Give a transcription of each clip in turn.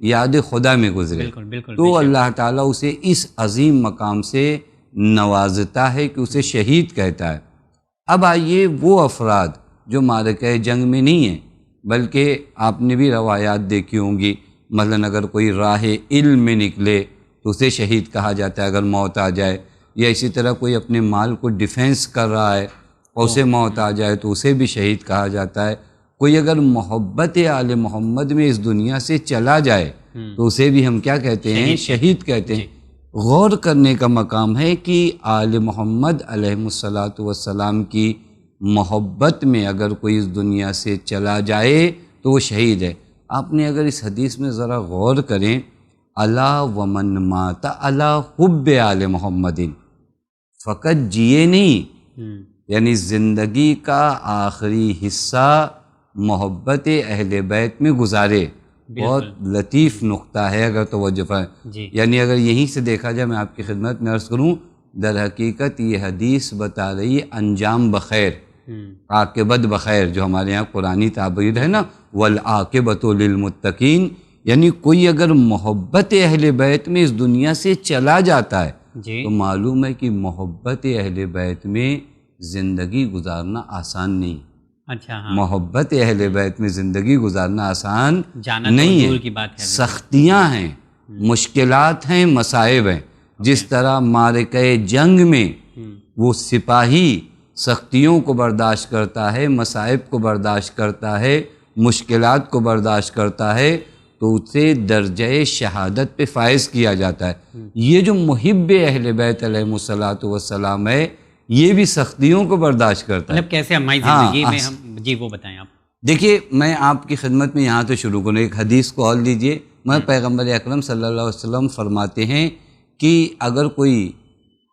یاد خدا میں گزرے، بالکل بالکل، تو اللہ تعالیٰ اسے اس عظیم مقام سے نوازتا ہے کہ اسے شہید کہتا ہے۔ اب آئیے وہ افراد جو معرکہ جنگ میں نہیں ہیں، بلکہ آپ نے بھی روایات دیکھی ہوں گی، مثلاً اگر کوئی راہ علم میں نکلے تو اسے شہید کہا جاتا ہے اگر موت آ جائے، یا اسی طرح کوئی اپنے مال کو ڈیفینس کر رہا ہے اور اسے موت آ جائے تو اسے بھی شہید کہا جاتا ہے۔ کوئی اگر محبت آل محمد میں اس دنیا سے چلا جائے تو اسے بھی ہم کیا کہتے ہیں؟ شہید کہتے ہیں۔ غور کرنے کا مقام ہے کہ آل محمد علیہ الصلاۃ والسلام کی محبت میں اگر کوئی اس دنیا سے چلا جائے تو وہ شہید ہے۔ آپ نے اگر اس حدیث میں ذرا غور کریں، الا ومن مات علی حب آل محمد، فقط جیے نہیں، یعنی زندگی کا آخری حصہ محبت اہل بیت میں گزارے۔ بہت لطیف نقطہ ہے اگر توجہ فرمائیں، یعنی اگر یہیں سے دیکھا جائے، میں آپ کی خدمت میں عرض کروں، در حقیقت یہ حدیث بتا رہی ہے انجام بخیر، عاقبت بخیر، جو ہمارے یہاں قرآنی تعبیر ہے نا، والعاقبۃ للمتقین، یعنی کوئی اگر محبت اہل بیت میں اس دنیا سے چلا جاتا ہے تو معلوم ہے کہ محبت اہل بیت میں زندگی گزارنا آسان نہیں۔ اچھا، محبت اہل بیت میں زندگی گزارنا آسان نہیں ہے، ہے، سختیاں ہیں، مشکلات ہیں، مصائب ہیں۔ جس طرح معرکہ جنگ میں وہ سپاہی سختیوں کو برداشت کرتا ہے، مصائب کو برداشت کرتا ہے، مشکلات کو برداشت کرتا ہے، تو اسے درجہ شہادت پہ فائز کیا جاتا ہے۔ یہ جو محب اہل بیت علیہ الصلاۃ والسلام ہے، یہ بھی سختیوں کو برداشت کرتا ہے۔ مطلب کیسے ہماری زندگی میں ہم وہ بتائیں آپ۔ دیکھیے، میں آپ کی خدمت میں یہاں سے شروع کروں، ایک حدیث کو اور لیجئے۔ میں پیغمبر اکرم صلی اللہ علیہ وسلم فرماتے ہیں کہ اگر کوئی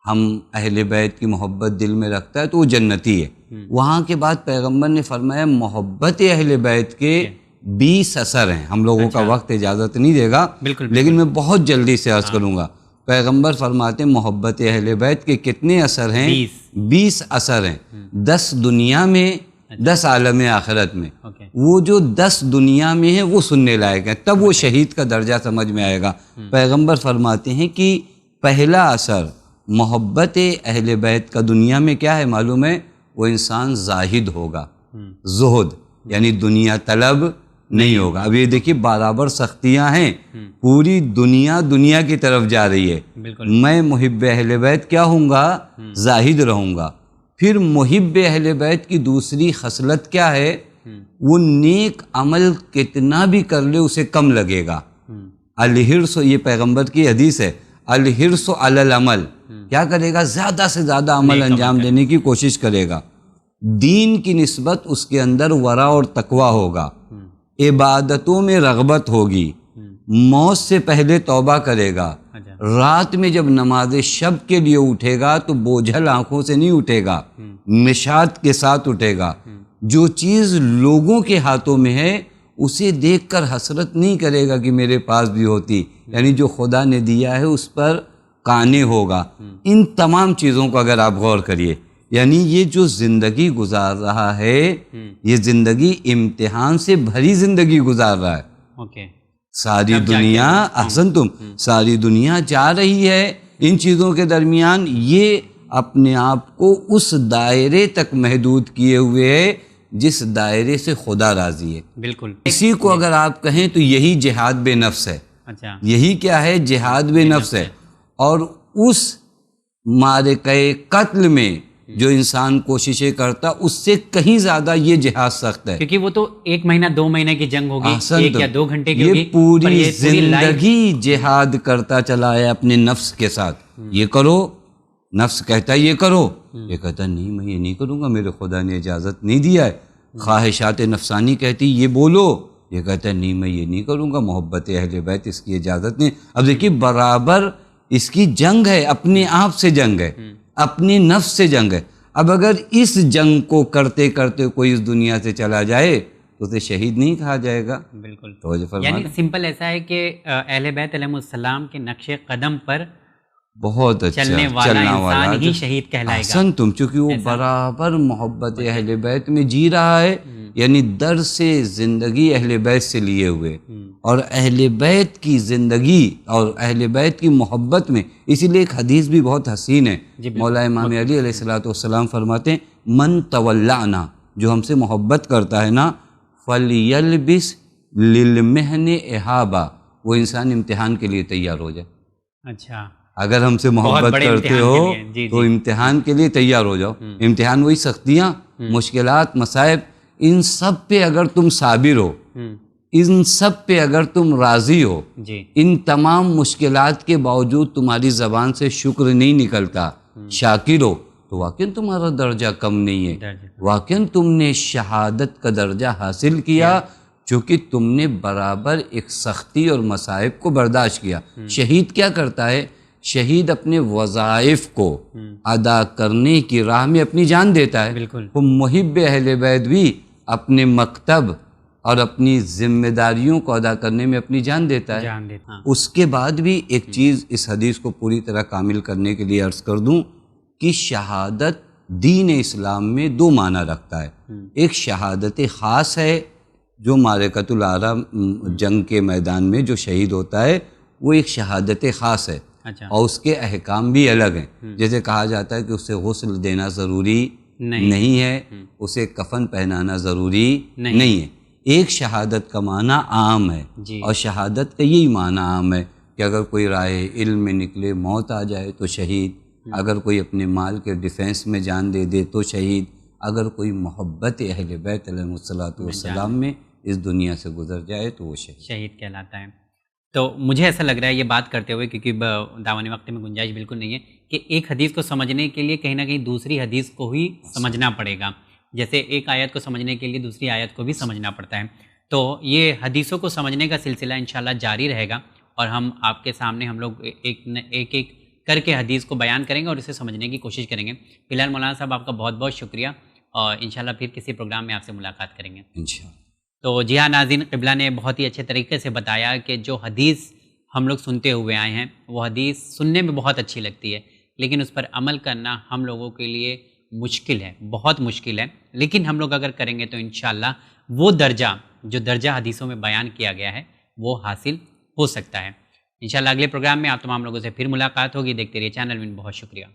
ہم اہل بیت کی محبت دل میں رکھتا ہے تو وہ جنتی ہے۔ وہاں کے بعد پیغمبر نے فرمایا محبت اہل بیت کے 20 اثر ہیں۔ ہم لوگوں کا وقت اجازت نہیں دے گا، لیکن میں بہت جلدی سے عرض کروں گا۔ پیغمبر فرماتے ہیں محبت اہل بیت کے کتنے اثر ہیں؟ 20 اثر ہیں، 10 دنیا میں، 10 عالم آخرت میں۔ وہ جو 10 دنیا میں ہیں وہ سننے لائق ہیں، تب وہ شہید کا درجہ سمجھ میں آئے گا۔ پیغمبر فرماتے ہیں کہ پہلا اثر محبت اہل بیت کا دنیا میں کیا ہے معلوم ہے؟ وہ انسان زاہد ہوگا، زہد، یعنی دنیا طلب نہیں ہوگا۔ اب یہ دیکھیے برابر سختیاں ہیں، پوری دنیا کی طرف جا رہی ہے، میں محب اہل بیت کیا ہوں گا؟ زاہد رہوں گا۔ پھر محب اہل بیت کی دوسری خصلت کیا ہے؟ وہ نیک عمل کتنا بھی کر لے اسے کم لگے گا۔ الحرص، یہ پیغمبر کی حدیث ہے، الحرص علی العمل، کیا کرے گا؟ زیادہ سے زیادہ عمل انجام دینے کی کوشش کرے گا۔ دین کی نسبت اس کے اندر ورع اور تقویٰ ہوگا، عبادتوں میں رغبت ہوگی، موت سے پہلے توبہ کرے گا، رات میں جب نماز شب کے لیے اٹھے گا تو بوجھل آنکھوں سے نہیں اٹھے گا، نشاط کے ساتھ اٹھے گا۔ جو چیز لوگوں کے ہاتھوں میں ہے اسے دیکھ کر حسرت نہیں کرے گا کہ میرے پاس بھی ہوتی، یعنی جو خدا نے دیا ہے اس پر قانع ہوگا۔ ان تمام چیزوں کو اگر آپ غور کریے، یعنی یہ جو زندگی گزار رہا ہے، یہ زندگی امتحان سے بھری زندگی گزار رہا ہے۔ ساری دنیا، احسنتم، ساری دنیا جا رہی ہے ان چیزوں کے درمیان، یہ اپنے آپ کو اس دائرے تک محدود کیے ہوئے ہے جس دائرے سے خدا راضی ہے۔ بالکل، اسی کو اگر آپ کہیں تو یہی جہاد بے نفس ہے۔ یہی کیا ہے؟ جہاد بے نفس ہے۔ اور اس معرکہ قتل میں جو انسان کوششیں کرتا اس سے کہیں زیادہ یہ جہاد سخت ہے، کیونکہ وہ تو 1 مہینہ 2 مہینے کی جنگ ہوگی، 1 یا 2 گھنٹے کی ہوگی، یہ پوری زندگی جہاد کرتا چلا ہے اپنے نفس کے ساتھ۔ یہ کرو، نفس کہتا ہے یہ کرو، یہ کہتا ہے نہیں میں یہ نہیں کروں گا، میرے خدا نے اجازت نہیں دیا ہے۔ خواہشات نفسانی کہتی یہ بولو، یہ کہتا ہے نہیں میں یہ نہیں کروں گا، محبت اہل بیت اس کی اجازت نہیں۔ اب دیکھیے برابر اس کی جنگ ہے، اپنے آپ سے جنگ ہے، اپنے نفس سے جنگ ہے۔ اب اگر اس جنگ کو کرتے کرتے کوئی اس دنیا سے چلا جائے تو اسے شہید نہیں کہا جائے گا۔ بالکل، یعنی سمپل ایسا ہے کہ اہل بیت علیہ السلام کے نقش قدم پر بہت اچھا چلنے والا انسان ہی شہید کہلائے گا۔ احسن تم، چونکہ وہ برابر محبت اہل بیت میں جی رہا ہے، یعنی در سے زندگی اہل بیت سے لیے ہوئے، اور اہل بیت کی زندگی اور اہل بیت کی محبت میں، اسی لیے ایک حدیث بھی بہت حسین ہے، مولا امام علی علیہ السلام فرماتے ہیں من تولانا، جو ہم سے محبت کرتا ہے نا، فلیلبس للمحن احابا، وہ انسان امتحان کے لیے تیار ہو جائے۔ اچھا، اگر ہم سے محبت کرتے ہو تو امتحان کے لیے تیار ہو جاؤ۔ امتحان وہی سختیاں، مشکلات، مصائب، ان سب پہ اگر تم صابر ہو، ان سب پہ اگر تم راضی ہو، ان تمام مشکلات کے باوجود تمہاری زبان سے شکر نہیں نکلتا، شاکر ہو، تو واقعاً تمہارا درجہ کم نہیں ہے، واقعاً تم نے شہادت کا درجہ حاصل کیا، چونکہ تم نے برابر ایک سختی اور مصائب کو برداشت کیا۔ شہید کیا کرتا ہے؟ شہید اپنے وظائف کو ادا کرنے کی راہ میں اپنی جان دیتا ہے۔ وہ محب اہل بیت بھی اپنے مکتب اور اپنی ذمہ داریوں کو ادا کرنے میں اپنی جان دیتا ہے۔ اس کے بعد بھی ایک چیز اس حدیث کو پوری طرح کامل کرنے کے لیے عرض کر دوں کہ شہادت دین اسلام میں دو معنی رکھتا ہے۔ ایک شہادت خاص ہے، جو معرکۃ العرا جنگ کے میدان میں جو شہید ہوتا ہے وہ ایک شہادت خاص ہے، اور اس کے احکام بھی الگ ہیں۔ جیسے کہا جاتا ہے کہ اسے غسل دینا ضروری نہیں ہے، اسے کفن پہنانا ضروری نہیں ہے۔ ایک شہادت کا معنی عام ہے، اور شہادت کا یہی معنی عام ہے کہ اگر کوئی راہ علم میں نکلے موت آ جائے تو شہید، اگر کوئی اپنے مال کے ڈیفینس میں جان دے دے تو شہید، اگر کوئی محبت اہل بیت علیہ السلام میں اس دنیا سے گزر جائے تو وہ شہید کہلاتا ہے۔ تو مجھے ایسا لگ رہا ہے یہ بات کرتے ہوئے، کیونکہ داوان وقت میں گنجائش بالکل نہیں ہے، کہ ایک حدیث کو سمجھنے کے لیے کہیں نہ کہیں دوسری حدیث کو ہی سمجھنا پڑے گا، جیسے ایک آیت کو سمجھنے کے لیے دوسری آیت کو بھی سمجھنا پڑتا ہے۔ تو یہ حدیثوں کو سمجھنے کا سلسلہ انشاءاللہ جاری رہے گا، اور ہم آپ کے سامنے ہم لوگ ایک کر کے حدیث کو بیان کریں گے اور اسے سمجھنے کی کوشش کریں گے۔ فی الحال مولانا صاحب آپ کا بہت بہت شکریہ، اور انشاءاللہ پھر کسی پروگرام میں آپ سے ملاقات کریں گے انشاءاللہ۔ تو جی ہاں ناظرین، قبلہ نے بہت ہی اچھے طریقے سے بتایا کہ جو حدیث ہم لوگ سنتے ہوئے آئے ہیں وہ حدیث سننے میں بہت اچھی لگتی ہے، لیکن اس پر عمل کرنا ہم لوگوں کے لیے مشکل ہے، بہت مشکل ہے، لیکن ہم لوگ اگر کریں گے تو انشاءاللہ وہ درجہ جو درجہ حدیثوں میں بیان کیا گیا ہے وہ حاصل ہو سکتا ہے۔ انشاءاللہ اگلے پروگرام میں آپ تمام لوگوں سے پھر ملاقات ہوگی۔ دیکھتے رہیے چینل میں، بہت شکریہ۔